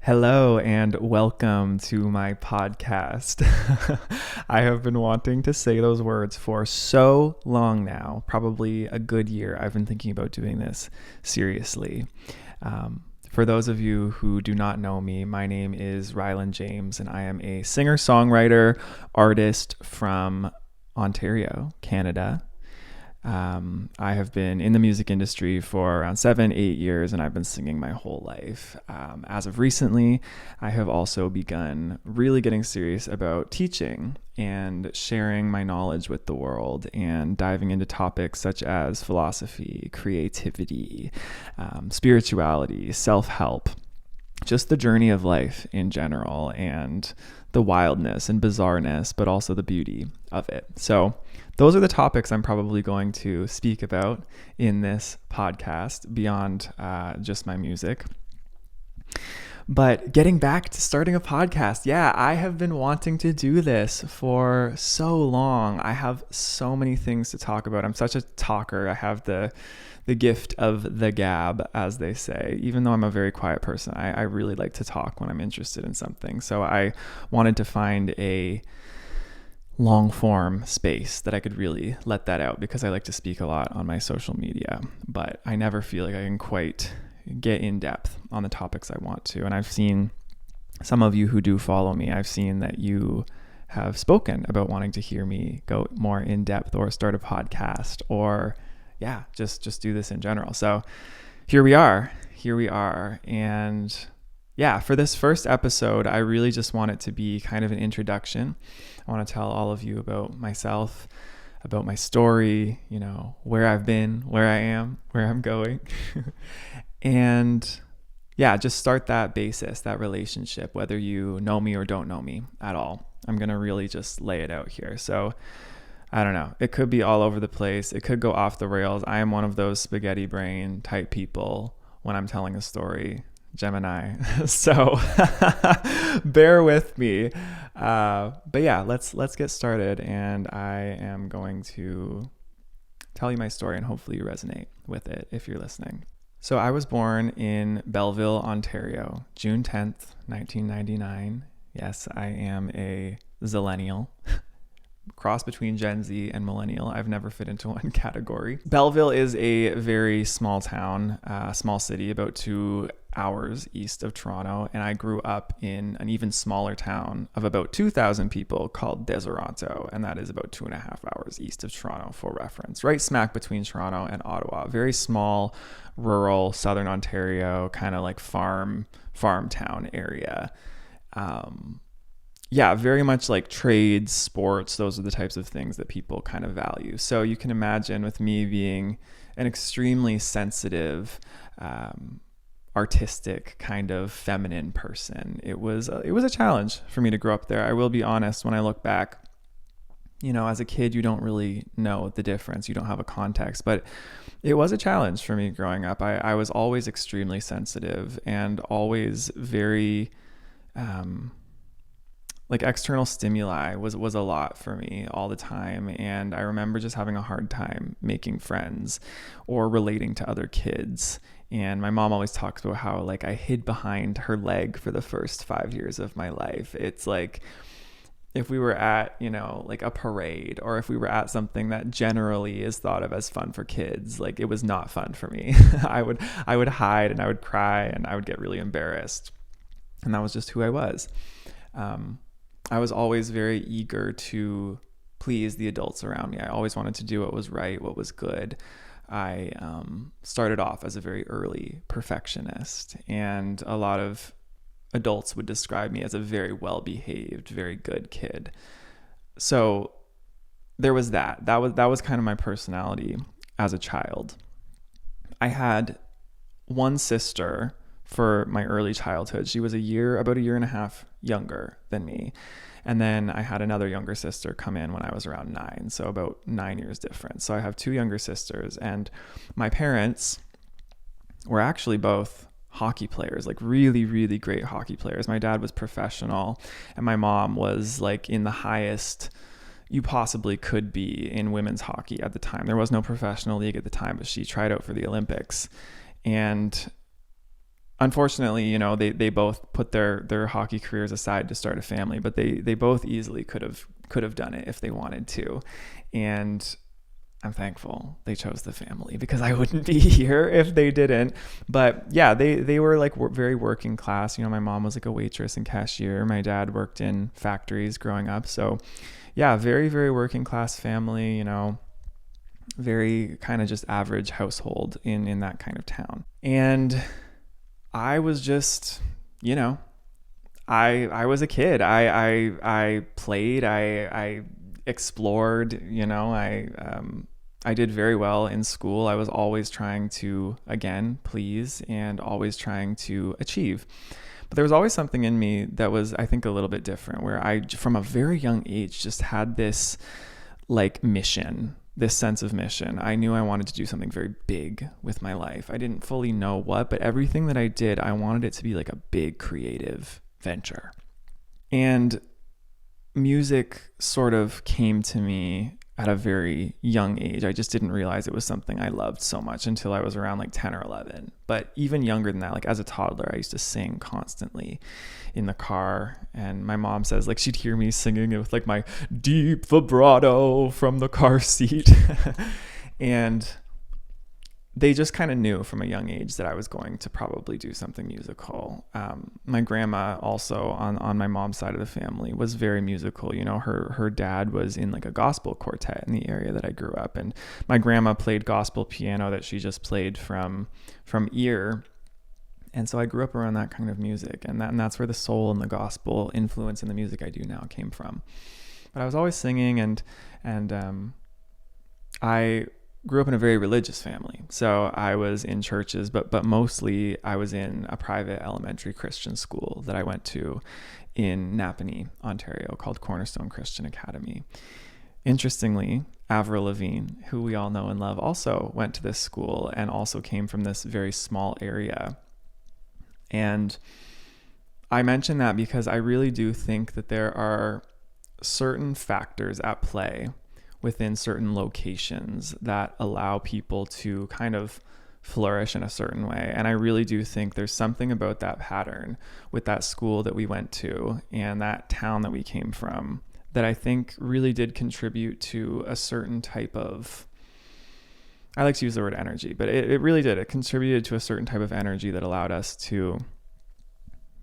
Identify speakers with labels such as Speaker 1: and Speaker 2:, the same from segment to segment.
Speaker 1: Hello and welcome to my podcast. I have been wanting to say those words for so long now, probably a good year. I've been thinking about doing this seriously. For those of you who do not know me, my name is Ryland James, and I am a singer-songwriter, artist from Ontario, Canada. I have been in the music industry for around 7-8 years, and I've been singing my whole life. As of recently, I have also begun really getting serious about teaching and sharing my knowledge with the world and diving into topics such as philosophy, creativity, spirituality, self-help, just the journey of life in general, and the wildness and bizarreness, but also the beauty of it. So those are the topics I'm probably going to speak about in this podcast beyond just my music. But getting back to starting a podcast, yeah, I have been wanting to do this for so long. I have so many things to talk about. I'm such a talker. I have the gift of the gab, as they say. Even though I'm a very quiet person, I really like to talk when I'm interested in something. So I wanted to find a long form space that I could really let that out, because I like to speak a lot on my social media, but I never feel like I can quite get in depth on the topics I want to. And I've seen some of you who do follow me, I've seen that you have spoken about wanting to hear me go more in depth or start a podcast or just do this in general. So here we are. And yeah, for this first episode, I really just want it to be kind of an introduction. I want to tell all of you about myself, about my story, where I've been, where I am, where I'm going. And yeah, just start that basis, that relationship, whether you know me or don't know me at all. I'm going to really just lay it out here. So I don't know. It could be all over the place. It could go off the rails. I am one of those spaghetti brain type people when I'm telling a story. Gemini. So bear with me. But yeah, let's get started. And I am going to tell you my story, and hopefully you resonate with it if you're listening. So I was born in Belleville, Ontario, June 10th, 1999. Yes, I am a zillennial. Cross between Gen Z and millennial. I've never fit into one category. Belleville is a very small town, small city, about 2 hours east of Toronto. And I grew up in an even smaller town of about 2,000 people called Deseronto. And that is about 2.5 hours east of Toronto, for reference. Right smack between Toronto and Ottawa. Very small, rural, southern Ontario, kind of like farm town area. Yeah, very much like trades, sports, those are the types of things that people kind of value. So you can imagine, with me being an extremely sensitive, artistic, kind of feminine person, it was a challenge for me to grow up there. I will be honest, when I look back, as a kid, you don't really know the difference. You don't have a context, but it was a challenge for me growing up. I was always extremely sensitive and always very... like external stimuli was a lot for me all the time. And I remember just having a hard time making friends or relating to other kids. And my mom always talks about how like I hid behind her leg for the first 5 years of my life. It's like, if we were at, like a parade, or if we were at something that generally is thought of as fun for kids, like it was not fun for me. I would hide, and I would cry, and I would get really embarrassed. And that was just who I was. I was always very eager to please the adults around me. I always wanted to do what was right, what was good. I started off as a very early perfectionist, and a lot of adults would describe me as a very well-behaved, very good kid. So there was that. That was kind of my personality as a child. I had one sister for my early childhood. She was about a year and a half younger than me. And then I had another younger sister come in when I was around 9. So about 9 years difference. So I have 2 younger sisters, and my parents were actually both hockey players, like really, really great hockey players. My dad was professional, and my mom was like in the highest you possibly could be in women's hockey at the time. There was no professional league at the time, but she tried out for the Olympics. And unfortunately, they both put their hockey careers aside to start a family, but they both easily could have done it if they wanted to. And I'm thankful they chose the family, because I wouldn't be here if they didn't. But yeah, they were like very working class. My mom was like a waitress and cashier. My dad worked in factories growing up. So yeah, very, very working class family, very kind of just average household in that kind of town. And I was just, I was a kid. I played, I explored, I did very well in school. I was always trying to, again, please, and always trying to achieve. But there was always something in me that was, I think, a little bit different, where I, from a very young age, just had this like mission, this sense of mission. I knew I wanted to do something very big with my life. I didn't fully know what, but everything that I did, I wanted it to be like a big creative venture. And music sort of came to me at a very young age. I just didn't realize it was something I loved so much until I was around like 10 or 11. But even younger than that, like as a toddler, I used to sing constantly in the car. And my mom says like she'd hear me singing with like my deep vibrato from the car seat. And they just kind of knew from a young age that I was going to probably do something musical. My grandma also on my mom's side of the family was very musical. Her dad was in like a gospel quartet in the area that I grew up, and my grandma played gospel piano that she just played from ear. And so I grew up around that kind of music, and that's where the soul and the gospel influence in the music I do now came from. But I was always singing, and I grew up in a very religious family. So I was in churches, but mostly I was in a private elementary Christian school that I went to in Napanee, Ontario, called Cornerstone Christian Academy. Interestingly, Avril Lavigne, who we all know and love, also went to this school and also came from this very small area. And I mention that because I really do think that there are certain factors at play within certain locations that allow people to kind of flourish in a certain way. And I really do think there's something about that pattern with that school that we went to and that town that we came from that I think really did contribute to a certain type of, I like to use the word energy, but it really did. It contributed to a certain type of energy that allowed us to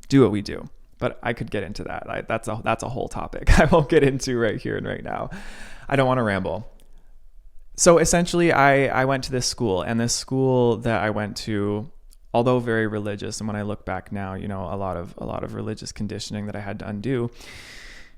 Speaker 1: do what we do. But I could get into that. That's a whole topic I won't get into right here and right now. I don't want to ramble. So essentially, I went to this school, and this school that I went to, although very religious, and when I look back now, a lot of religious conditioning that I had to undo,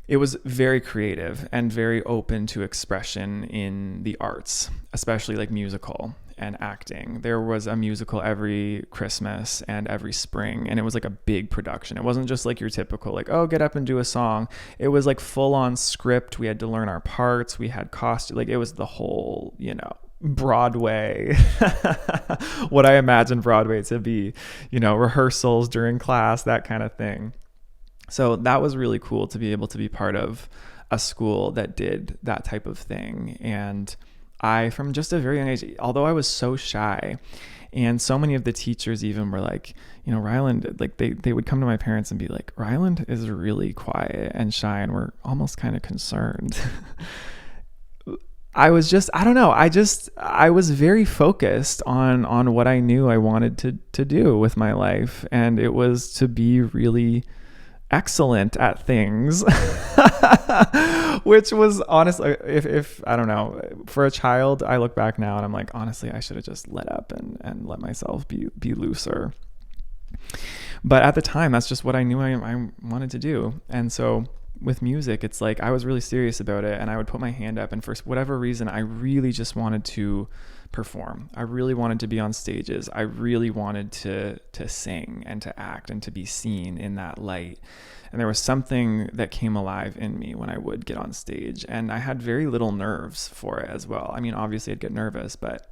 Speaker 1: it was very creative and very open to expression in the arts, especially like musical and acting. There was a musical every Christmas and every spring, and it was like a big production. It wasn't just like your typical like, oh, get up and do a song. It was like full on script. We had to learn our parts. We had costume. Like it was the whole, Broadway, what I imagine Broadway to be, rehearsals during class, that kind of thing. So that was really cool to be able to be part of a school that did that type of thing. And I, from just a very young age, although I was so shy, and so many of the teachers even were like, Ryland, like they would come to my parents and be like, Ryland is really quiet and shy, and we're almost kind of concerned. I was just, I don't know. I was very focused on what I knew I wanted to do with my life. And it was to be really excellent at things, which was honestly, if I don't know, for a child, I look back now and I'm like, honestly, I should have just let up and let myself be looser. But at the time, that's just what I knew I wanted to do. And so with music, it's like I was really serious about it, and I would put my hand up, and for whatever reason, I really just wanted to perform. I really wanted to be on stages. I really wanted to sing and to act and to be seen in that light. And there was something that came alive in me when I would get on stage, and I had very little nerves for it as well. I mean, obviously I'd get nervous, but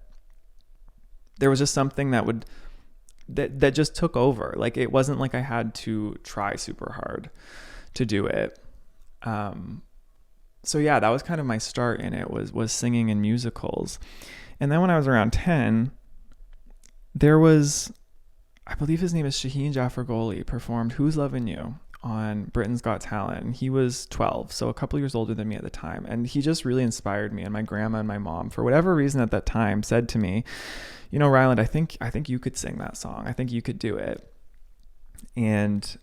Speaker 1: there was just something that just took over. Like it wasn't like I had to try super hard to do it. So yeah, that was kind of my start in it, was singing in musicals. And then when I was around 10, there was I believe his name is Shaheen Jaffer-Goli, performed Who's Lovin' You on Britain's Got Talent. And he was 12, so a couple years older than me at the time. And he just really inspired me. And my grandma and my mom, for whatever reason at that time, said to me, you know, Ryland, I think you could sing that song. I think you could do it. And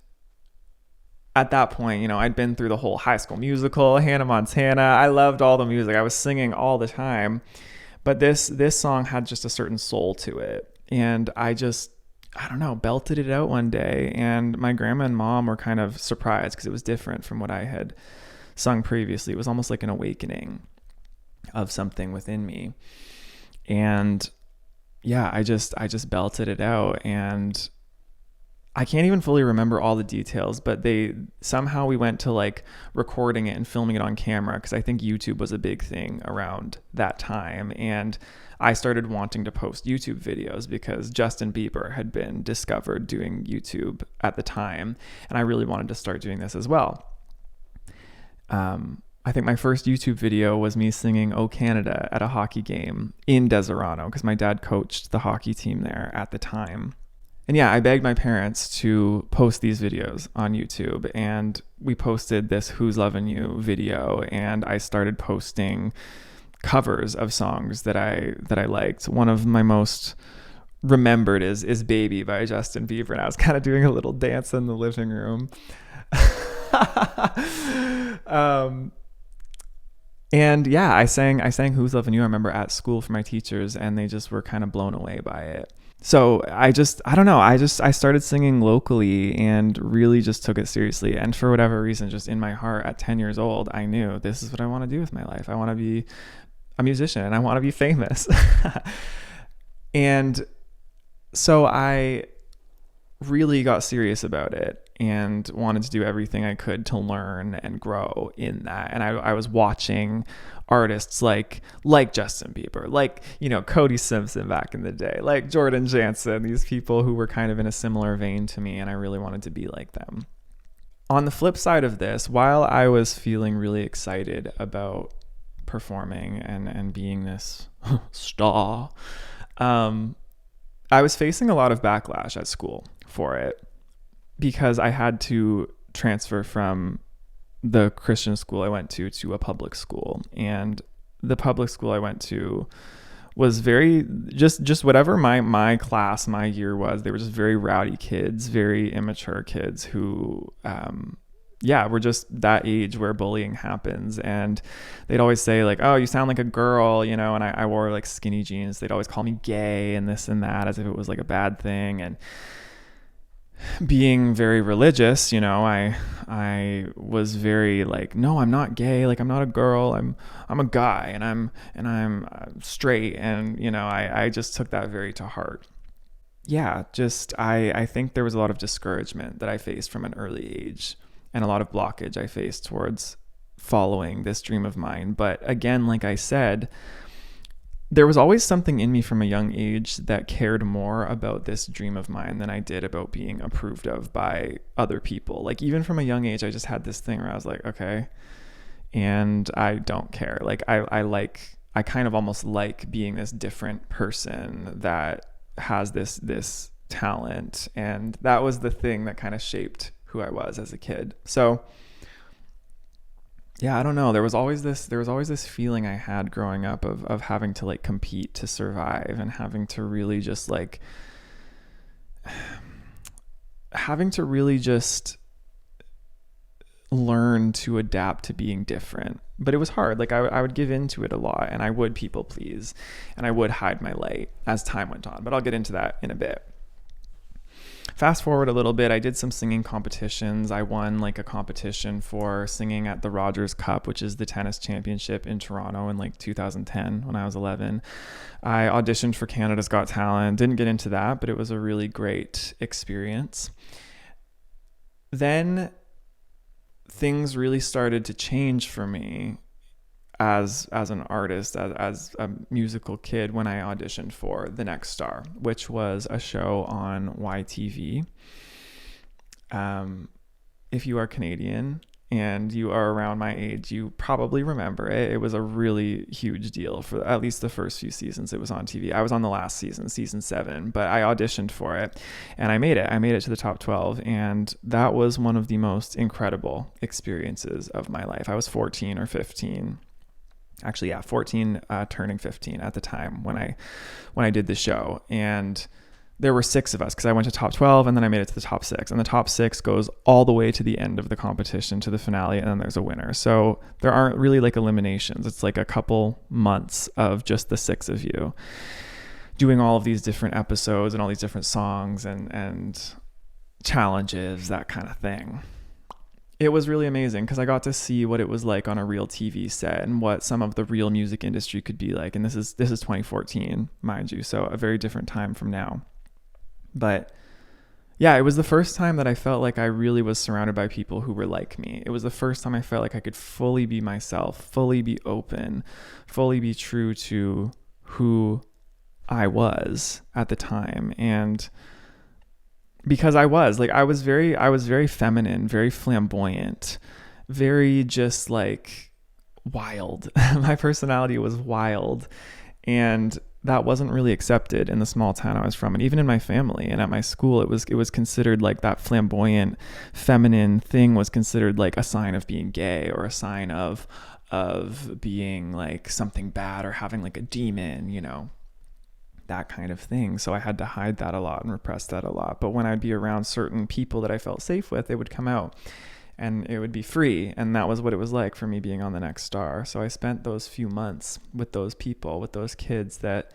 Speaker 1: at that point, you know, I'd been through the whole High School Musical, Hannah Montana. I loved all the music. I was singing all the time. But this song had just a certain soul to it. And I don't know, belted it out one day. And my grandma and mom were kind of surprised because it was different from what I had sung previously. It was almost like an awakening of something within me. And yeah, I just belted it out. And I can't even fully remember all the details, but we went to like recording it and filming it on camera, because I think YouTube was a big thing around that time. And I started wanting to post YouTube videos because Justin Bieber had been discovered doing YouTube at the time, and I really wanted to start doing this as well. I think my first YouTube video was me singing "Oh Canada" at a hockey game in Deserano, because my dad coached the hockey team there at the time. And yeah, I begged my parents to post these videos on YouTube, and we posted this Who's Lovin' You video, and I started posting covers of songs that I liked. One of my most remembered is Baby by Justin Bieber, and I was kind of doing a little dance in the living room. And yeah, I sang Who's Lovin' You, I remember, at school for my teachers, and they just were kind of blown away by it. So I started singing locally and really just took it seriously. And for whatever reason, just in my heart at 10 years old, I knew this is what I want to do with my life. I want to be a musician and I want to be famous. And so I really got serious about it and wanted to do everything I could to learn and grow in that. And I was watching artists like Justin Bieber, like, you know, Cody Simpson back in the day, like Jordan Jansen, these people who were kind of in a similar vein to me, and I really wanted to be like them. On the flip side of this, while I was feeling really excited about performing and being this star, I was facing a lot of backlash at school for it, because I had to transfer from the Christian school I went to a public school. And the public school I went to was very, just whatever my class, my year was, they were just very rowdy kids, very immature kids who, were just that age where bullying happens. And they'd always say like, oh, you sound like a girl, you know, and I wore like skinny jeans. They'd always call me gay and this and that, as if it was like a bad thing. And being very religious, you know, I was very like, no, I'm not gay. Like, I'm not a girl. I'm a guy, and I'm straight. And, you know, I just took that very to heart. Yeah. I think there was a lot of discouragement that I faced from an early age, and a lot of blockage I faced towards following this dream of mine. But again, like I said, there was always something in me from a young age that cared more about this dream of mine than I did about being approved of by other people. Like, even from a young age, I just had this thing where I was like, okay, and I don't care. Like, I kind of almost like being this different person that has this talent. And that was the thing that kind of shaped who I was as a kid. So yeah, I don't know. There was always this feeling I had growing up of having to like compete to survive, and having to really just learn to adapt to being different. But it was hard. Like, I would give into it a lot, and I would people please, and I would hide my light as time went on. But I'll get into that in a bit. Fast forward a little bit, I did some singing competitions. I won like a competition for singing at the Rogers Cup, which is the tennis championship in Toronto, in like 2010 when I was 11. I auditioned for Canada's Got Talent. Didn't get into that, but it was a really great experience. Then things really started to change for me as an artist, as a musical kid, when I auditioned for The Next Star, which was a show on YTV. If you are Canadian, and you are around my age, you probably remember it. It was a really huge deal for at least the first few seasons it was on TV. I was on the last season, season 7, but I auditioned for it and I made it. I made it to the top 12, and that was one of the most incredible experiences of my life. I was 14 or 15. Actually, yeah, 14, turning 15 at the time when I did the show. And there were 6 of us because I went to top 12 and then I made it to the top 6. And the top 6 goes all the way to the end of the competition, to the finale, and then there's a winner. So there aren't really like eliminations. It's like a couple months of just the 6 of you doing all of these different episodes and all these different songs and challenges, that kind of thing. It was really amazing because I got to see what it was like on a real TV set and what some of the real music industry could be like. And this is 2014, mind you, so a very different time from now. But yeah, it was the first time that I felt like I really was surrounded by people who were like me. It was the first time I felt like I could fully be myself, fully be open, fully be true to who I was at the time. And because I was very feminine, very flamboyant, very just like wild. My personality was wild, and that wasn't really accepted in the small town I was from, and even in my family and at my school. It was considered like that flamboyant, feminine thing was considered like a sign of being gay or a sign of being like something bad or having like a demon, you know, that kind of thing. So I had to hide that a lot and repress that a lot. But when I'd be around certain people that I felt safe with, it would come out and it would be free. And that was what it was like for me being on The Next Star. So I spent those few months with those people, with those kids that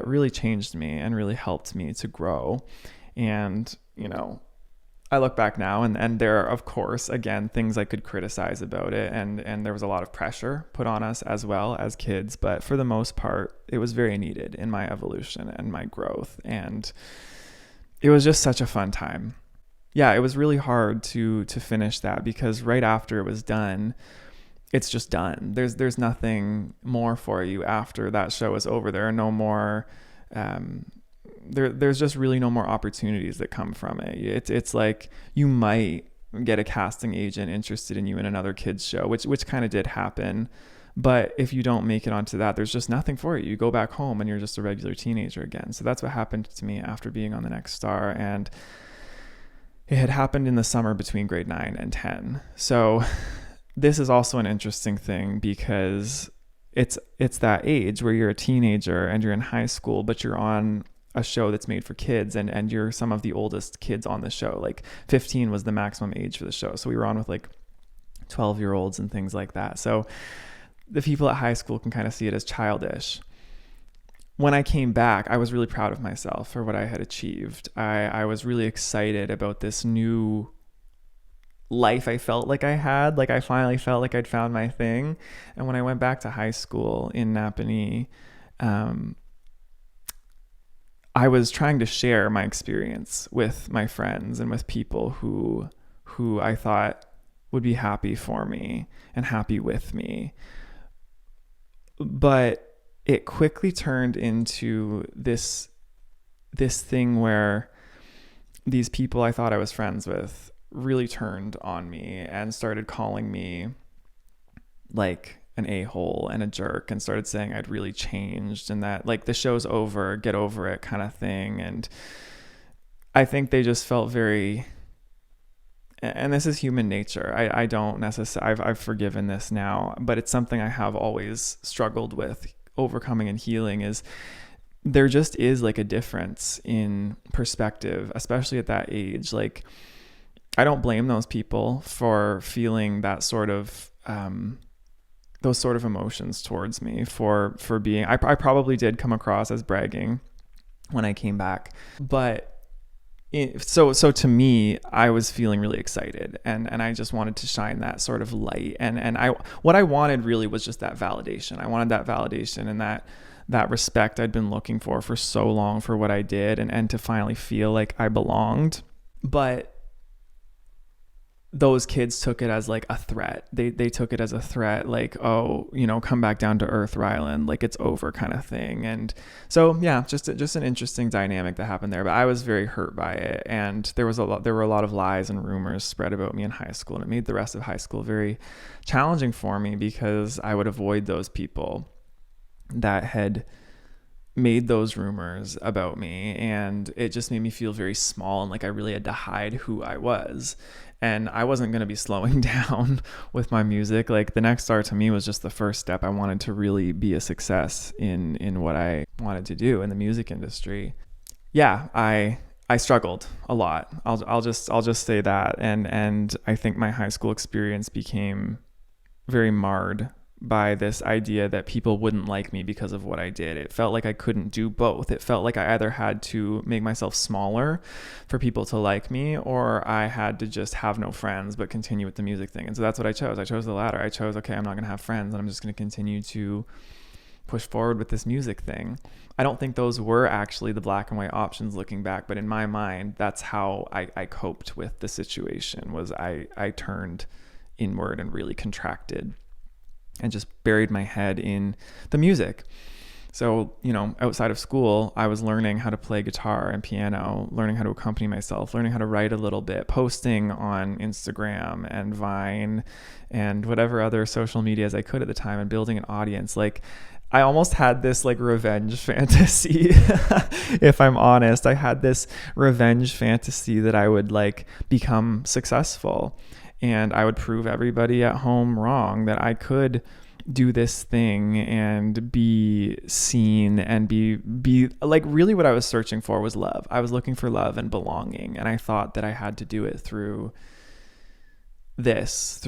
Speaker 1: really changed me and really helped me to grow. And, you know, I look back now and there are, of course, again, things I could criticize about it. And there was a lot of pressure put on us as well as kids. But for the most part, it was very needed in my evolution and my growth. And it was just such a fun time. Yeah, it was really hard to finish that because right after it was done, it's just done. There's nothing more for you after that show is over. There are no more... There's just really no more opportunities that come from it. It's like you might get a casting agent interested in you in another kids show, which kind of did happen. But if you don't make it onto that, there's just nothing for you. You go back home and you're just a regular teenager again. So that's what happened to me after being on The Next Star. And it had happened in the summer between grade 9 and 10. So this is also an interesting thing because it's that age where you're a teenager and you're in high school, but you're on a show that's made for kids and you're some of the oldest kids on the show. Like 15 was the maximum age for the show. So we were on with like 12-year-olds and things like that. So the people at high school can kind of see it as childish. When I came back, I was really proud of myself for what I had achieved. I was really excited about this new life I felt like I had. Like I finally felt like I'd found my thing. And when I went back to high school in Napanee, I was trying to share my experience with my friends and with people who I thought would be happy for me and happy with me. But it quickly turned into this thing where these people I thought I was friends with really turned on me and started calling me like an a-hole and a jerk and started saying I'd really changed and that like the show's over, get over it kind of thing. And I think they just felt very, and this is human nature. I don't necessarily, I've forgiven this now, but it's something I have always struggled with overcoming and healing is there just is like a difference in perspective, especially at that age. Like I don't blame those people for feeling that sort of, those sort of emotions towards me for being, I probably did come across as bragging when I came back, but so to me, I was feeling really excited and I just wanted to shine that sort of light. And what I wanted really was just that validation. I wanted that validation and that respect I'd been looking for so long for what I did and to finally feel like I belonged. But those kids took it as like a threat. They took it as a threat, like, oh, come back down to earth, Ryland, like it's over kind of thing. And so, yeah, just an interesting dynamic that happened there. But I was very hurt by it. And there were a lot of lies and rumors spread about me in high school. And it made the rest of high school very challenging for me because I would avoid those people that had made those rumors about me, and it just made me feel very small and like I really had to hide who I was. And I wasn't going to be slowing down with my music. Like the Next Star to me was just the first step. I wanted to really be a success in what I wanted to do in the music industry. Yeah, I struggled a lot. I'll just say that. And I think my high school experience became very marred by this idea that people wouldn't like me because of what I did. It felt like I couldn't do both. It felt like I either had to make myself smaller for people to like me, or I had to just have no friends but continue with the music thing. And so that's what I chose. I chose the latter. I chose, okay, I'm not going to have friends and I'm just going to continue to push forward with this music thing. I don't think those were actually the black and white options looking back, but in my mind, that's how I coped with the situation. Was I turned inward and really contracted and just buried my head in the music. So, outside of school, I was learning how to play guitar and piano, learning how to accompany myself, learning how to write a little bit, posting on Instagram and Vine and whatever other social medias I could at the time, and building an audience. Like, I almost had this like revenge fantasy. If I'm honest, I had this revenge fantasy that I would like become successful and I would prove everybody at home wrong, that I could do this thing and be seen and be like, really what I was searching for was love. I was looking for love and belonging. And I thought that I had to do it through this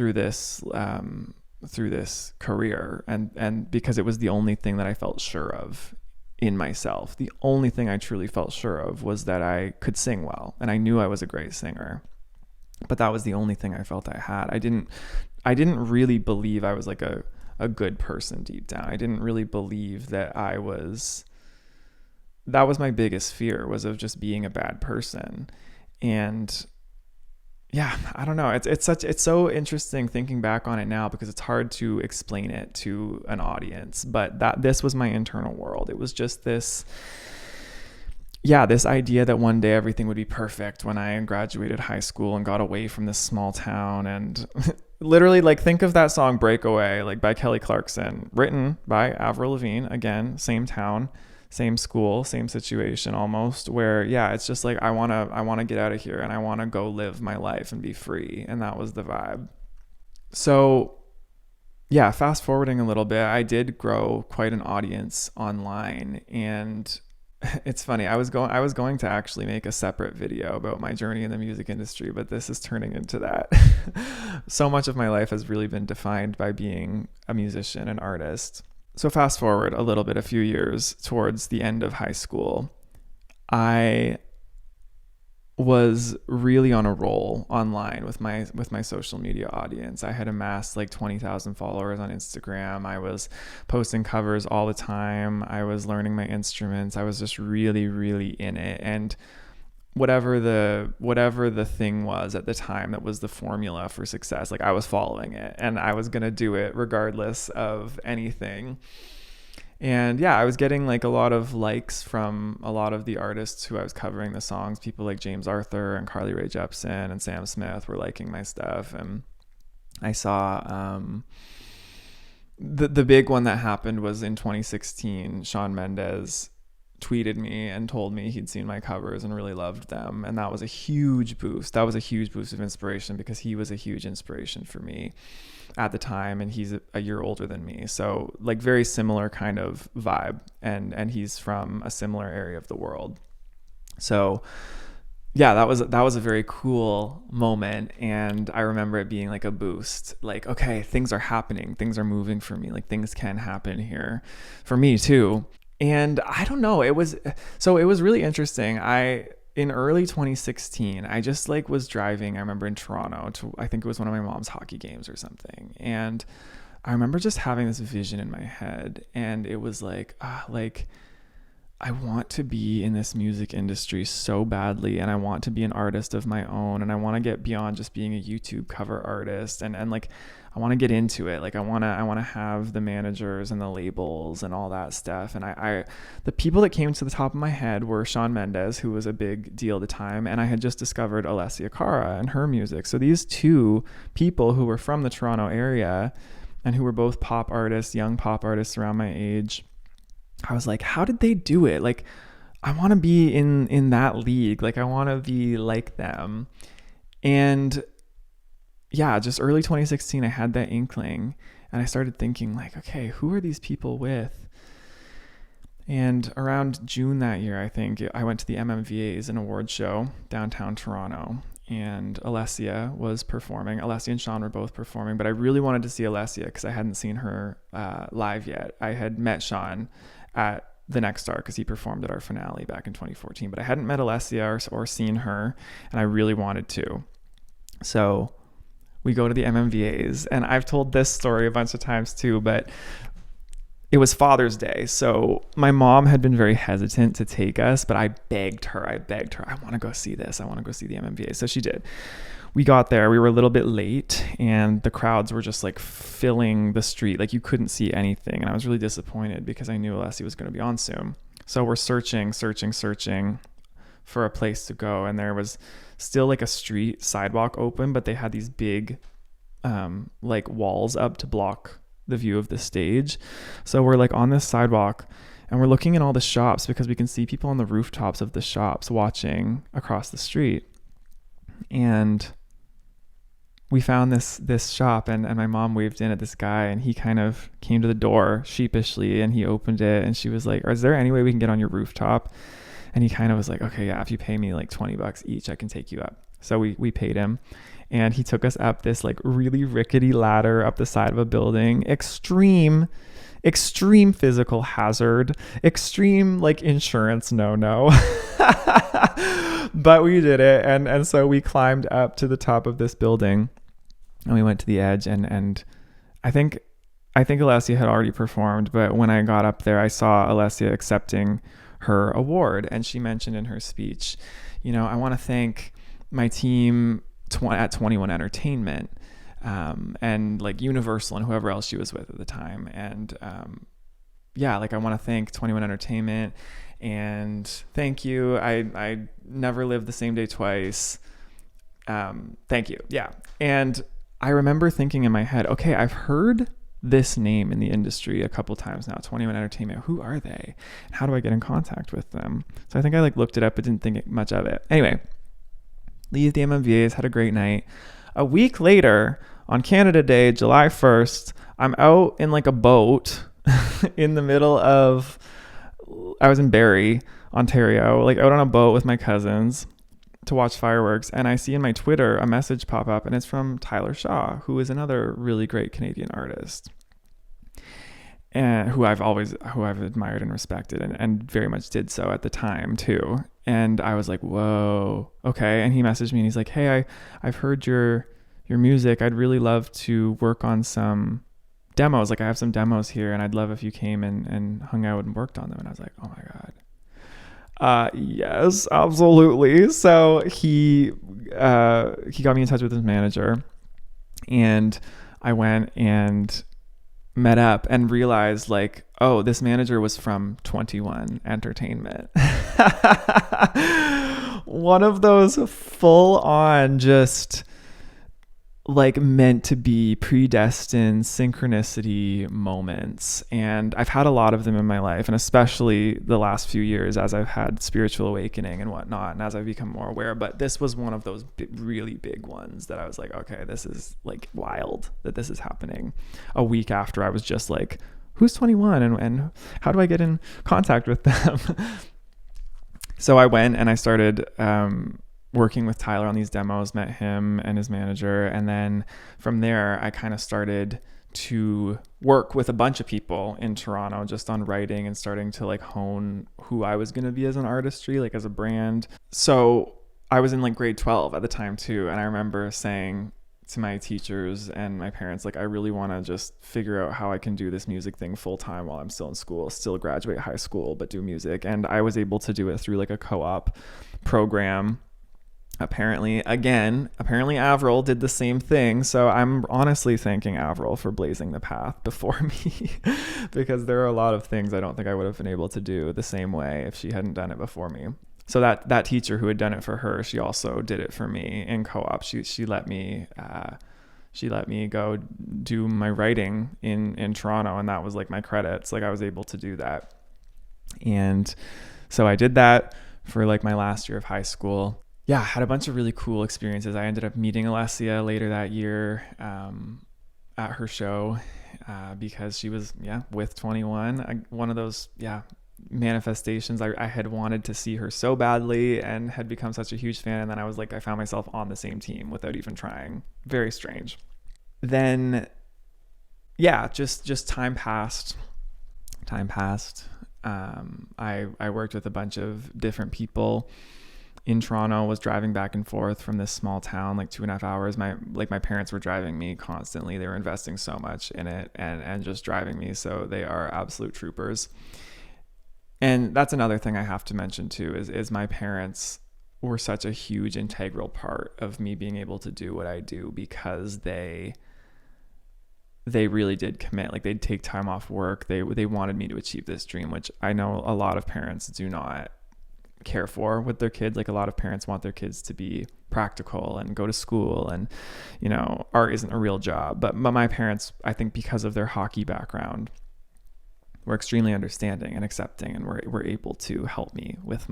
Speaker 1: career. And because it was the only thing that I felt sure of in myself. The only thing I truly felt sure of was that I could sing well. And I knew I was a great singer. But that was the only thing I felt I had. I didn't really believe I was like a good person deep down. I didn't really believe that that was my biggest fear, was of just being a bad person. And yeah, I don't know. It's so interesting thinking back on it now, because it's hard to explain it to an audience, but this was my internal world. It was just this idea that one day everything would be perfect when I graduated high school and got away from this small town. And literally, like, think of that song Breakaway, like by Kelly Clarkson, written by Avril Lavigne. Again, same town, same school, same situation almost, where it's just like I want to get out of here and I want to go live my life and be free. And that was the vibe. So yeah, fast forwarding a little bit, I did grow quite an audience online. And it's funny, I was going to actually make a separate video about my journey in the music industry, but this is turning into that. So much of my life has really been defined by being a musician, an artist. So fast forward a little bit, a few years towards the end of high school, I was really on a roll online with my social media audience. I had amassed like 20,000 followers on Instagram. I was posting covers all the time. I was learning my instruments. I was just really, really in it. And whatever the thing was at the time that was the formula for success, like I was following it and I was going to do it regardless of anything. And yeah, I was getting like a lot of likes from a lot of the artists who I was covering the songs. People like James Arthur and Carly Rae Jepsen and Sam Smith were liking my stuff. And I saw the big one that happened was in 2016. Shawn Mendes tweeted me and told me he'd seen my covers and really loved them. And that was a huge boost. That was a huge boost of inspiration, because he was a huge inspiration for me at the time, and he's a year older than me, so like very similar kind of vibe, and he's from a similar area of the world. So yeah, that was a very cool moment, and I remember it being like a boost, like, okay, things are happening, things are moving for me, like things can happen here for me too. And I don't know, it was really interesting. In early 2016, I just like was driving, I remember in Toronto to, I think it was one of my mom's hockey games or something. And I remember just having this vision in my head, and it was like I want to be in this music industry so badly, and I want to be an artist of my own, and I want to get beyond just being a YouTube cover artist, and like I want to get into it. Like I want to have the managers and the labels and all that stuff. And I the people that came to the top of my head were Shawn Mendes, who was a big deal at the time, and I had just discovered Alessia Cara and her music. So these two people who were from the Toronto area and who were both pop artists, young pop artists around my age, I was like, how did they do it? Like, I want to be in that league. Like, I want to be like them. And yeah, just early 2016, I had that inkling, and I started thinking like, okay, who are these people with? And around June that year, I think, I went to the MMVAs, an award show downtown Toronto, and Alessia was performing. Alessia and Shawn were both performing, but I really wanted to see Alessia because I hadn't seen her live yet. I had met Shawn at the Next Star because he performed at our finale back in 2014, but I hadn't met Alessia or seen her, and I really wanted to. So we go to the MMVAs, and I've told this story a bunch of times too, but it was Father's Day. So my mom had been very hesitant to take us, but I begged her, I want to go see this. I want to go see the MMVA. So she did. We got there, we were a little bit late, and the crowds were just like filling the street. Like you couldn't see anything. And I was really disappointed because I knew Alessia was going to be on soon. So we're searching for a place to go. And there was still like a street sidewalk open, but they had these big like walls up to block the view of the stage. So we're like on this sidewalk, and we're looking in all the shops because we can see people on the rooftops of the shops watching across the street. And we found this shop, and my mom waved in at this guy, and he kind of came to the door sheepishly, and he opened it, and she was like, is there any way we can get on your rooftop? And he kind of was like, okay, yeah, if you pay me like $20 each, I can take you up. So we paid him, and he took us up this like really rickety ladder up the side of a building. Extreme physical hazard, extreme like insurance no. But we did it, and so we climbed up to the top of this building, and we went to the edge, and I think Alessia had already performed, but when I got up there, I saw Alessia accepting her award, and she mentioned in her speech, I want to thank my team at 21 Entertainment, and like Universal and whoever else she was with at the time, and like I want to thank 21 Entertainment, and thank you. I never lived the same day twice. Thank you. Yeah. And I remember thinking in my head, okay, I've heard this name in the industry a couple times now, 21 Entertainment. Who are they? How do I get in contact with them? So I think I like looked it up but didn't think much of it. Anyway, leave the MMVAs, had a great night. A week later, on Canada Day, July 1st, I'm out in like a boat in the middle of, I was in Barrie, Ontario, like out on a boat with my cousins to watch fireworks, and I see in my Twitter a message pop up, and it's from Tyler Shaw, who is another really great Canadian artist, and who I've admired and respected, and very much did so at the time too. And I was like, whoa, okay. And he messaged me, and he's like, hey, I've heard your music. I'd really love to work on some demos. Like I have some demos here, and I'd love if you came and hung out and worked on them. And I was like, oh my God. Yes, absolutely. So he got me in touch with his manager, and I went and met up and realized like, oh, this manager was from 21 Entertainment. One of those full on just like meant to be, predestined synchronicity moments. And I've had a lot of them in my life, and especially the last few years as I've had spiritual awakening and whatnot, and as I've become more aware. But this was one of those really big ones that I was like, okay, this is like wild that this is happening a week after I was just like, who's 21 and how do I get in contact with them? So I went and I started working with Tyler on these demos, met him and his manager. And then from there, I kind of started to work with a bunch of people in Toronto just on writing and starting to like hone who I was going to be as an artistry, like as a brand. So I was in like grade 12 at the time too. And I remember saying to my teachers and my parents, like, I really want to just figure out how I can do this music thing full time while I'm still in school, still graduate high school, but do music. And I was able to do it through like a co-op program. Apparently Avril did the same thing. So I'm honestly thanking Avril for blazing the path before me because there are a lot of things I don't think I would have been able to do the same way if she hadn't done it before me. So that teacher who had done it for her, she also did it for me in co-op. She let me go do my writing in Toronto, and that was like my credits. Like I was able to do that. And so I did that for like my last year of high school. Yeah, had a bunch of really cool experiences. I ended up meeting Alessia later that year at her show because she was, with 21. One of those, manifestations. I had wanted to see her so badly and had become such a huge fan. And then I found myself on the same team without even trying. Very strange. Then, just time passed. I worked with a bunch of different people in Toronto, was driving back and forth from this small town, like 2.5 hours. My parents were driving me constantly. They were investing so much in it and just driving me. So they are absolute troopers. And that's another thing I have to mention too, is my parents were such a huge integral part of me being able to do what I do because they really did commit. Like they'd take time off work. They wanted me to achieve this dream, which I know a lot of parents do not care for with their kids. Like a lot of parents want their kids to be practical and go to school, and art isn't a real job. But my parents, I think because of their hockey background, were extremely understanding and accepting, and were able to help me with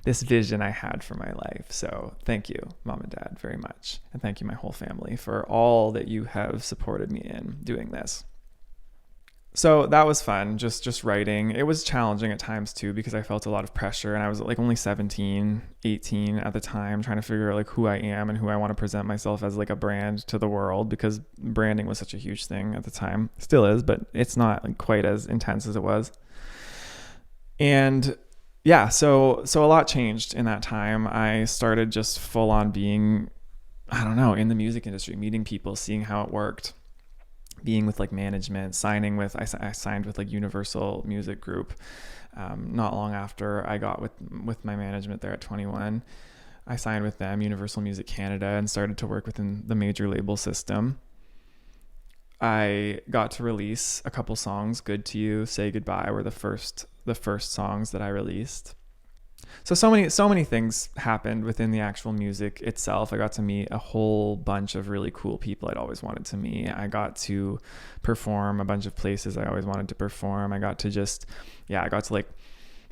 Speaker 1: this vision I had for my life. So thank you, Mom and Dad, very much. And thank you, my whole family, for all that you have supported me in doing this. So that was fun, just writing. It was challenging at times too, because I felt a lot of pressure, and I was like only 17, 18 at the time, trying to figure out like who I am and who I want to present myself as, like a brand to the world, because branding was such a huge thing at the time. Still is, but it's not like quite as intense as it was. And so a lot changed in that time. I started just full on being, in the music industry, meeting people, seeing how it worked, being with like management, I signed with like Universal Music Group. Not long after I got with my management there at 21, I signed with them, Universal Music Canada, and started to work within the major label system. I got to release a couple songs. Good to You, Say Goodbye were the first songs that I released. So many things happened within the actual music itself. I got to meet a whole bunch of really cool people I'd always wanted to meet. I got to perform a bunch of places I always wanted to perform. I got to like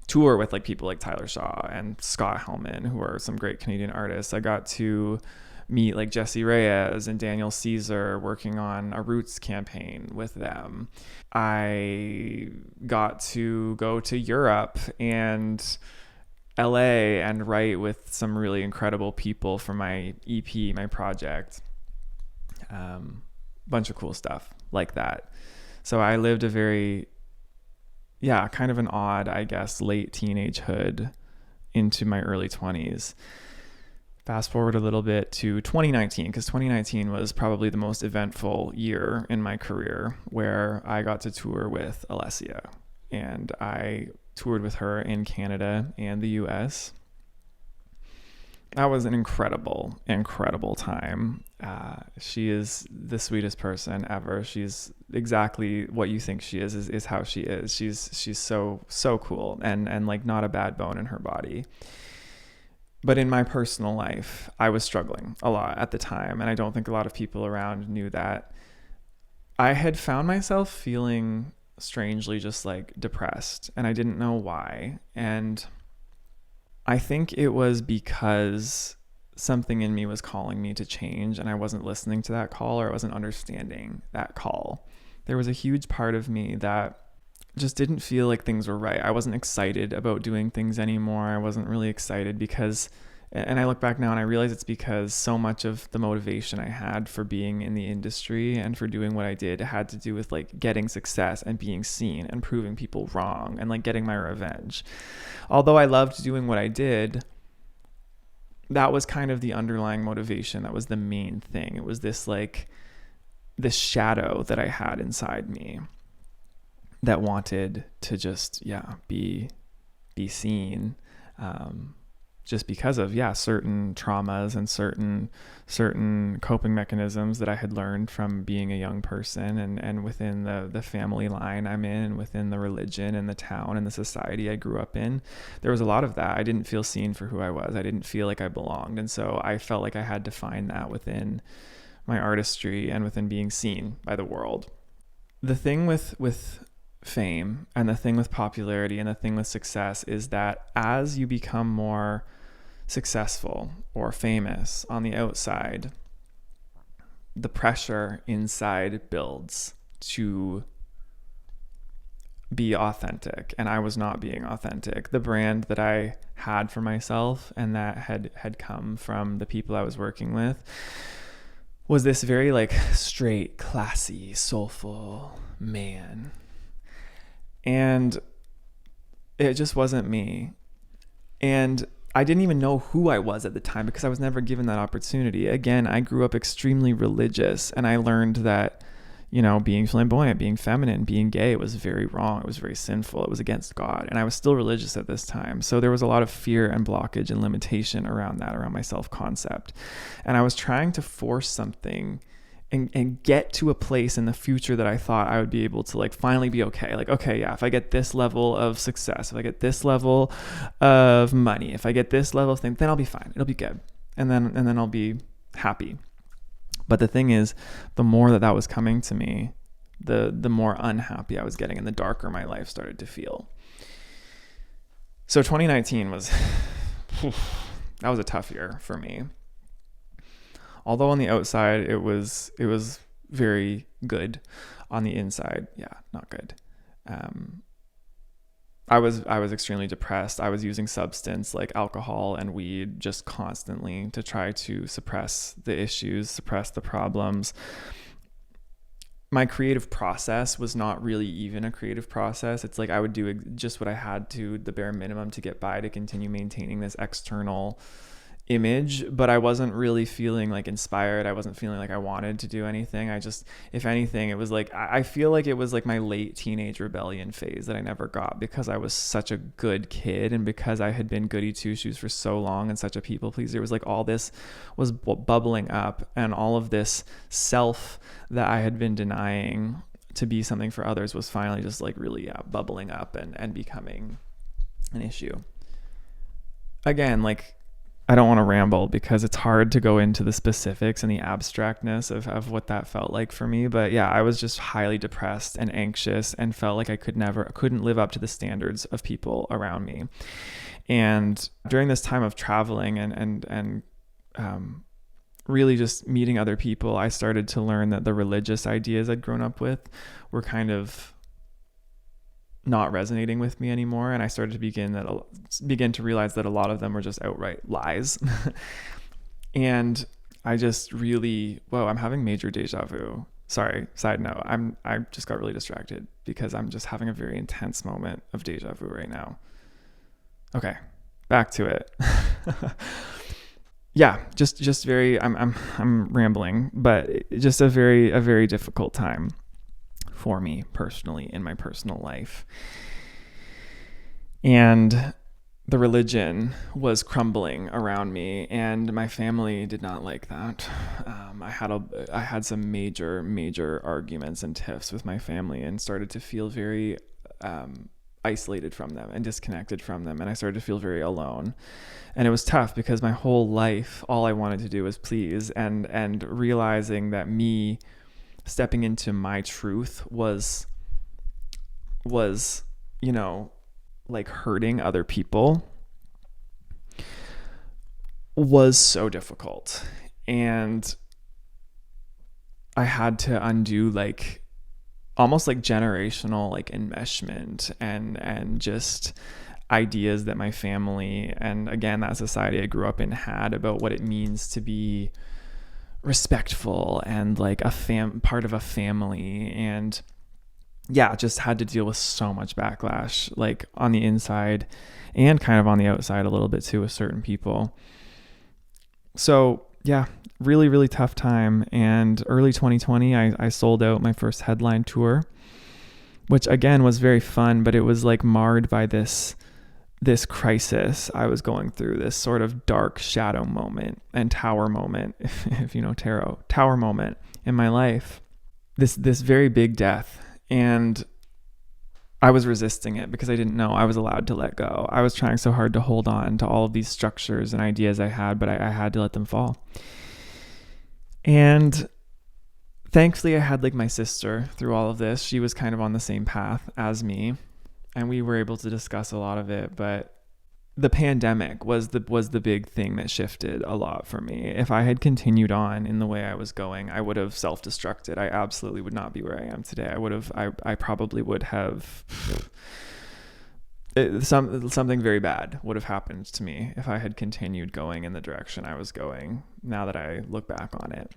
Speaker 1: tour with like people like Tyler Shaw and Scott Hellman, who are some great Canadian artists. I got to meet like Jesse Reyes and Daniel Caesar, working on a Roots campaign with them. I got to go to Europe and LA and write with some really incredible people for my EP, my project. Bunch of cool stuff like that. So I lived a very, kind of an odd, I guess, late teenagehood into my early 20s. Fast forward a little bit to 2019, because 2019 was probably the most eventful year in my career, where I got to tour with Alessia, and I toured with her in Canada and the US. That was an incredible time. She is the sweetest person ever. She's exactly what you think she is how she is. She's so cool and like not a bad bone in her body. But in my personal life, I was struggling a lot at the time, and I don't think a lot of people around knew that. I had found myself feeling strangely just like depressed, and I didn't know why. And I think it was because something in me was calling me to change, and I wasn't listening to that call, or I wasn't understanding that call. There was a huge part of me that just didn't feel like things were right. I wasn't excited about doing things anymore. I wasn't really excited because, and I look back now and I realize it's because so much of the motivation I had for being in the industry and for doing what I did had to do with like getting success and being seen and proving people wrong and like getting my revenge. Although I loved doing what I did, that was kind of the underlying motivation. That was the main thing. It was this this shadow that I had inside me that wanted to just, be seen, just because of, certain traumas and certain coping mechanisms that I had learned from being a young person, and within the family line I'm in, within the religion and the town and the society I grew up in. There was a lot of that. I didn't feel seen for who I was. I didn't feel like I belonged. And so I felt like I had to find that within my artistry and within being seen by the world. The thing with fame and the thing with popularity and the thing with success is that as you become more successful or famous on the outside, the pressure inside builds to be authentic. And I was not being authentic. The brand that I had for myself and that had come from the people I was working with was this very like straight, classy, soulful man. And it just wasn't me. And I didn't even know who I was at the time because I was never given that opportunity. Again, I grew up extremely religious, and I learned that, being flamboyant, being feminine, being gay was very wrong. It was very sinful. It was against God. And I was still religious at this time. So there was a lot of fear and blockage and limitation around that, around my self-concept. And I was trying to force something and get to a place in the future that I thought I would be able to like finally be okay. Like, okay, if I get this level of success, if I get this level of money, if I get this level of thing, then I'll be fine. It'll be good. And then I'll be happy. But the thing is, the more that was coming to me, the more unhappy I was getting and the darker my life started to feel. So 2019 was, that was a tough year for me. Although on the outside it was very good, on the inside, not good. I was extremely depressed. I was using substance like alcohol and weed just constantly to try to suppress the issues, suppress the problems. My creative process was not really even a creative process. It's like I would do just what I had to, the bare minimum, to get by, to continue maintaining this external image, but I wasn't really feeling like inspired. I wasn't feeling like I wanted to do anything. I just, if anything, it was like, I feel like it was like my late teenage rebellion phase that I never got because I was such a good kid, and because I had been goody two shoes for so long and such a people pleaser. It was like all this was bubbling up, and all of this self that I had been denying to be something for others was finally just like really bubbling up and becoming an issue. Again, like, I don't want to ramble because it's hard to go into the specifics and the abstractness of what that felt like for me. But I was just highly depressed and anxious and felt like I couldn't live up to the standards of people around me. And during this time of traveling and really just meeting other people, I started to learn that the religious ideas I'd grown up with were kind of not resonating with me anymore, and I started to begin to realize that a lot of them were just outright lies. And I just really, I'm having major deja vu. Sorry, side note, I just got really distracted because I'm just having a very intense moment of deja vu right now. Okay, back to it. Just very, I'm rambling, but just a very difficult time for me personally in my personal life. And the religion was crumbling around me, and my family did not like that. I had some major arguments and tiffs with my family, and started to feel very isolated from them and disconnected from them, and I started to feel very alone. And it was tough because my whole life all I wanted to do was please, and realizing that me stepping into my truth was like hurting other people was so difficult. And I had to undo like almost like generational like enmeshment and just ideas that my family and again that society I grew up in had about what it means to be respectful and like part of a family. And just had to deal with so much backlash, like on the inside and kind of on the outside a little bit too, with certain people. So yeah, really, really tough time. And early 2020, I sold out my first headline tour, which again was very fun, but it was like marred by this crisis I was going through, this sort of dark shadow moment and tower moment, if you know tarot, tower moment in my life. This very big death. And I was resisting it because I didn't know I was allowed to let go. I was trying so hard to hold on to all of these structures and ideas I had, but I had to let them fall. And thankfully I had like my sister through all of this. She was kind of on the same path as me, and we were able to discuss a lot of it. But the pandemic was the big thing that shifted a lot for me. If I had continued on in the way I was going, I would have self-destructed. I absolutely would not be where I am today. I probably would have something very bad would have happened to me if I had continued going in the direction I was going, now that I look back on it.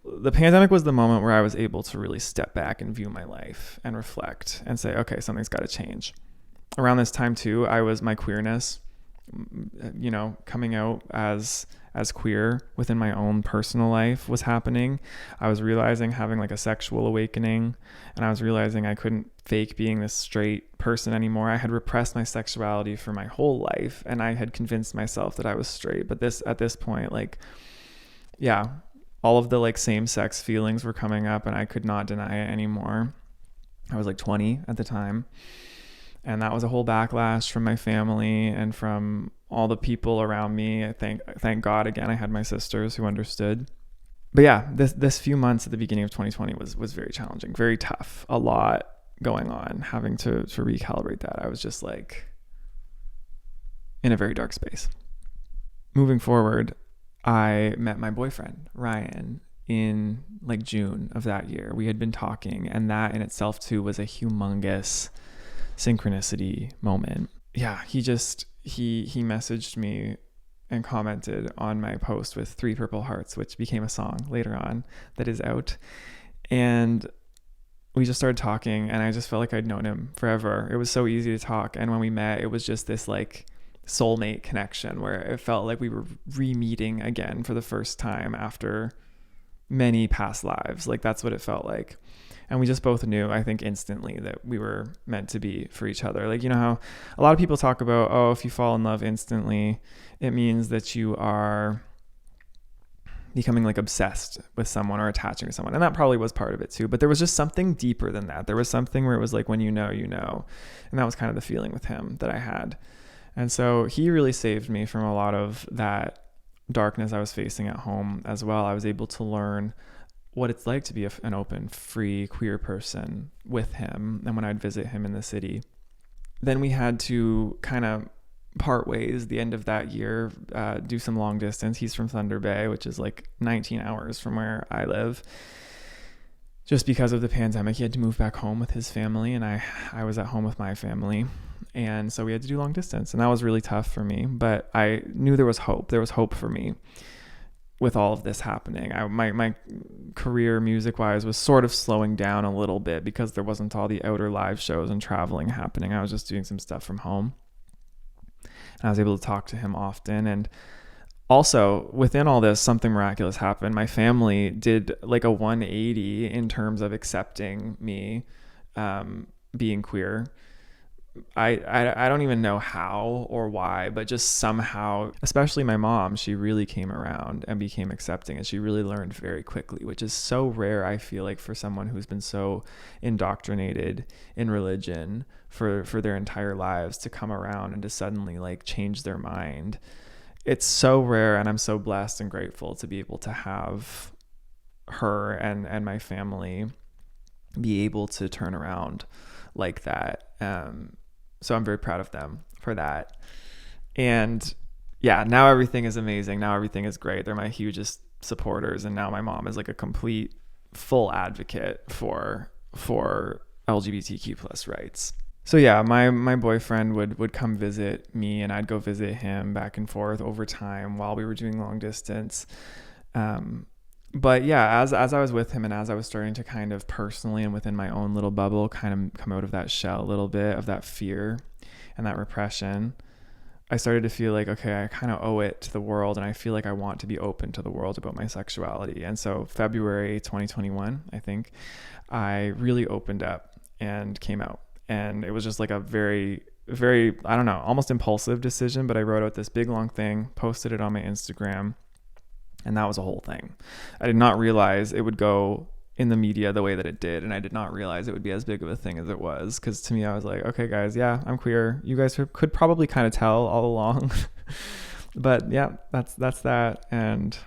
Speaker 1: The pandemic was the moment where I was able to really step back and view my life and reflect and say, okay, something's got to change. Around this time too, my queerness, coming out as queer within my own personal life was happening. I was realizing, having like a sexual awakening, and I was realizing I couldn't fake being this straight person anymore. I had repressed my sexuality for my whole life, and I had convinced myself that I was straight. But at this point, like, yeah, all of the like same sex feelings were coming up, and I could not deny it anymore. I was like 20 at the time. And that was a whole backlash from my family and from all the people around me. I thank God again, I had my sisters who understood. But yeah, this few months at the beginning of 2020 was very challenging, very tough. A lot going on, having to recalibrate that. I was just like in a very dark space. Moving forward, I met my boyfriend, Ryan, in like June of that year. We had been talking, and that in itself too was a humongous synchronicity moment. Yeah, he messaged me and commented on my post with 3 purple hearts, which became a song later on that is out. And we just started talking, and I just felt like I'd known him forever. It was so easy to talk. And when we met, it was just this like soulmate connection where it felt like we were re-meeting again for the first time after many past lives. Like, that's what it felt like. And we just both knew, I think, instantly that we were meant to be for each other. Like, you know how a lot of people talk about, oh, if you fall in love instantly, it means that you are becoming like obsessed with someone or attaching to someone. And that probably was part of it too. But there was just something deeper than that. There was something where it was like, when you know, you know. And that was kind of the feeling with him that I had. And so he really saved me from a lot of that darkness I was facing at home as well. I was able to learn what it's like to be an open, free, queer person with him. And when I'd visit him in the city, then we had to kind of part ways the end of that year, do some long distance. He's from Thunder Bay, which is like 19 hours from where I live. Just because of the pandemic, he had to move back home with his family, and I was at home with my family. And so we had to do long distance, and that was really tough for me. But I knew there was hope. There was hope for me with all of this happening. My career music-wise was sort of slowing down a little bit because there wasn't all the outer live shows and traveling happening. I was just doing some stuff from home. And I was able to talk to him often. And also, within all this, something miraculous happened. My family did like a 180 in terms of accepting me being queer. I don't even know how or why, but just somehow, especially my mom, she really came around and became accepting, and she really learned very quickly, which is so rare, I feel like, for someone who's been so indoctrinated in religion for their entire lives to come around and to suddenly like change their mind. It's so rare, and I'm so blessed and grateful to be able to have her and my family be able to turn around like that. So I'm very proud of them for that. And yeah, now everything is amazing. Now everything is great. They're my hugest supporters. And now my mom is like a complete full advocate for LGBTQ plus rights. So yeah, my boyfriend would come visit me, and I'd go visit him back and forth over time while we were doing long distance. But yeah, as I was with him, and as I was starting to kind of personally and within my own little bubble kind of come out of that shell a little bit of that fear and that repression, I started to feel like, okay, I kind of owe it to the world, and I feel like I want to be open to the world about my sexuality. And so February 2021, I think, I really opened up and came out. And it was just like a very, very, I don't know, almost impulsive decision, but I wrote out this big long thing, posted it on my Instagram, and that was a whole thing. I did not realize it would go in the media the way that it did, and I did not realize it would be as big of a thing as it was, because to me, I was like, okay guys, yeah, I'm queer. You guys could probably kind of tell all along. But yeah, that's that. And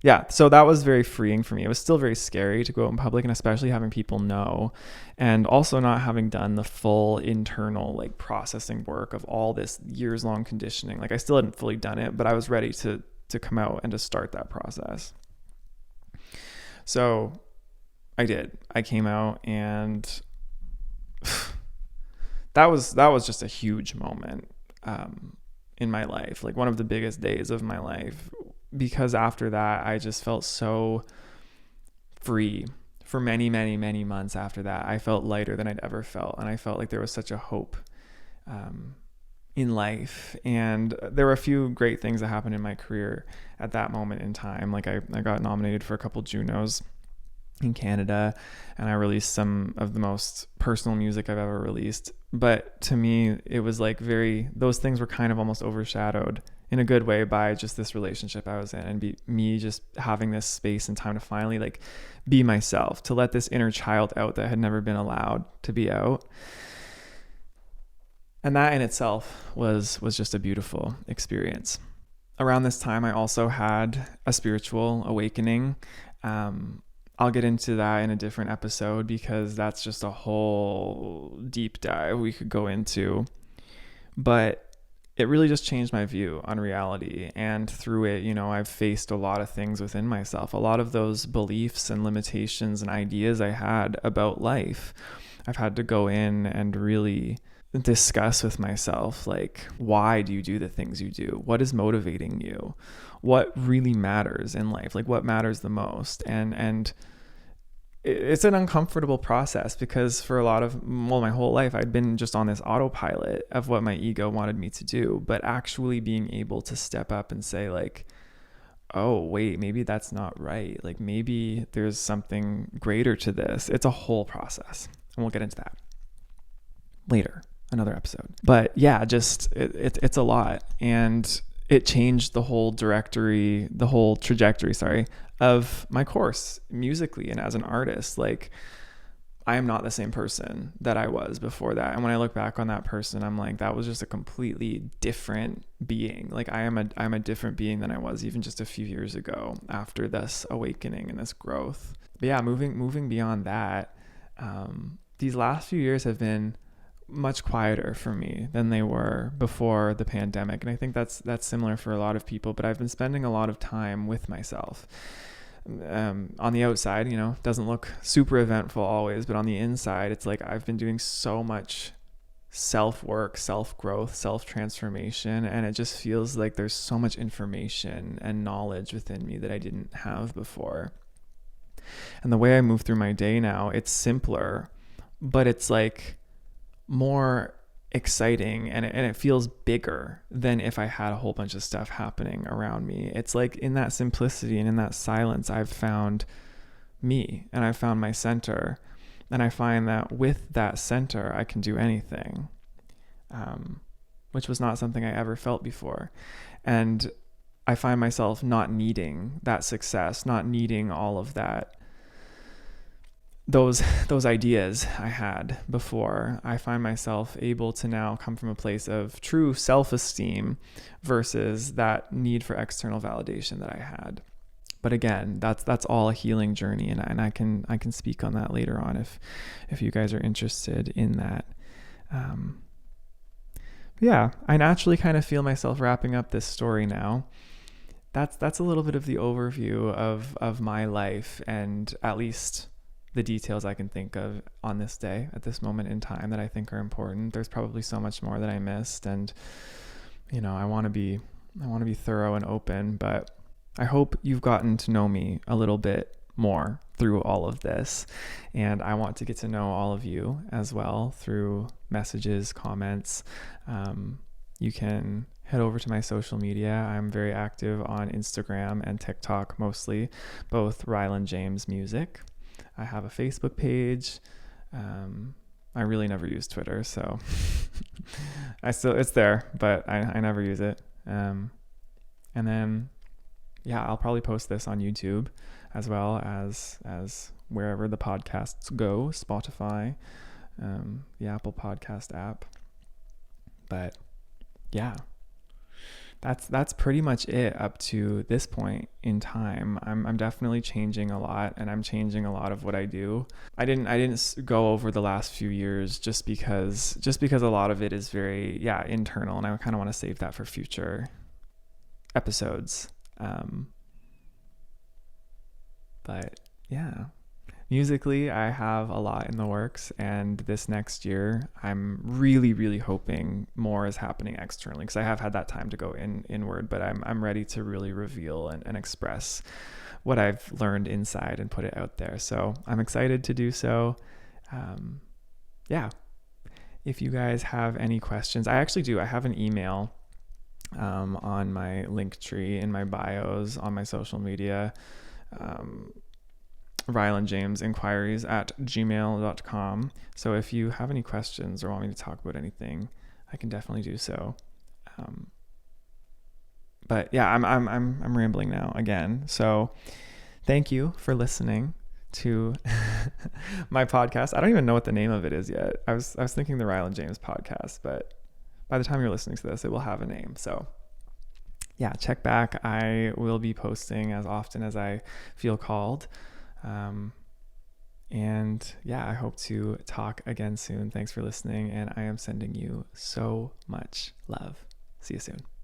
Speaker 1: yeah, so that was very freeing for me. It was still very scary to go out in public, and especially having people know, and also not having done the full internal like processing work of all this years long conditioning. Like I still hadn't fully done it, but I was ready to come out and to start that process. So I did. I came out, and that was just a huge moment in my life, like one of the biggest days of my life, because after that I just felt so free for many, many, many months. After that, I felt lighter than I'd ever felt, and I felt like there was such a hope in life. And there were a few great things that happened in my career at that moment in time. Like I got nominated for a couple Junos in Canada, and I released some of the most personal music I've ever released. But to me, it was like those things were kind of almost overshadowed in a good way by just this relationship I was in, and me just having this space and time to finally like be myself, to let this inner child out that had never been allowed to be out. And that in itself was just a beautiful experience. Around this time, I also had a spiritual awakening. I'll get into that in a different episode, because that's just a whole deep dive we could go into. But it really just changed my view on reality. And through it, I've faced a lot of things within myself, a lot of those beliefs and limitations and ideas I had about life. I've had to go in and really discuss with myself, like, why do you do the things you do? What is motivating you? What really matters in life? Like, what matters the most? And it's an uncomfortable process, because for my whole life, I'd been just on this autopilot of what my ego wanted me to do. But actually being able to step up and say, like, oh, wait, maybe that's not right. Like, maybe there's something greater to this. It's a whole process. And we'll get into that later, another episode. But yeah, just it's a lot. And it changed the whole trajectory, of my course musically and as an artist. Like, I am not the same person that I was before that. And when I look back on that person, I'm like, that was just a completely different being. Like, I'm a different being than I was even just a few years ago after this awakening and this growth. But yeah, moving beyond that, these last few years have been much quieter for me than they were before the pandemic. And I think that's similar for a lot of people, but I've been spending a lot of time with myself. On the outside, doesn't look super eventful always, but on the inside, it's like I've been doing so much self-work, self-growth, self-transformation, and it just feels like there's so much information and knowledge within me that I didn't have before. And the way I move through my day now, it's simpler, but it's like more exciting, and it feels bigger than if I had a whole bunch of stuff happening around me. It's like in that simplicity and in that silence, I've found me, and I've found my center, and I find that with that center, I can do anything, which was not something I ever felt before. And I find myself not needing that success, not needing all of that, those ideas I had before. I find myself able to now come from a place of true self-esteem versus that need for external validation that I had. But again, that's all a healing journey, and I can speak on that later on if you guys are interested in that. Yeah, I naturally kind of feel myself wrapping up this story now. That's a little bit of the overview of my life, and at least the details I can think of on this day at this moment in time that I think are important. There's probably so much more that I missed, and I want to be thorough and open, but I hope you've gotten to know me a little bit more through all of this, and I want to get to know all of you as well through messages, comments. You can head over to my social media. I'm very active on Instagram and TikTok mostly, both Ryland James Music. I have a Facebook page. I really never use Twitter, so it's there, but I never use it. And then, yeah, I'll probably post this on YouTube as well as wherever the podcasts go, Spotify, the Apple Podcast app. But yeah, that's pretty much it up to this point in time. I'm definitely changing a lot, and I'm changing a lot of what I do. I didn't go over the last few years just because a lot of it is very internal, and I kind of want to save that for future episodes. But yeah, musically, I have a lot in the works, and this next year, I'm really, really hoping more is happening externally, because I have had that time to go inward, but I'm ready to really reveal and express what I've learned inside and put it out there. So I'm excited to do so. Yeah. If you guys have any questions, I actually do. I have an email on my link tree in my bios on my social media. Ryland James Inquiries at gmail.com. So if you have any questions or want me to talk about anything, I can definitely do so. But yeah, I'm rambling now again. So thank you for listening to my podcast. I don't even know what the name of it is yet. I was thinking the Ryland James podcast, but by the time you're listening to this, it will have a name. So yeah, check back. I will be posting as often as I feel called. And yeah, I hope to talk again soon. Thanks for listening, and I am sending you so much love. See you soon.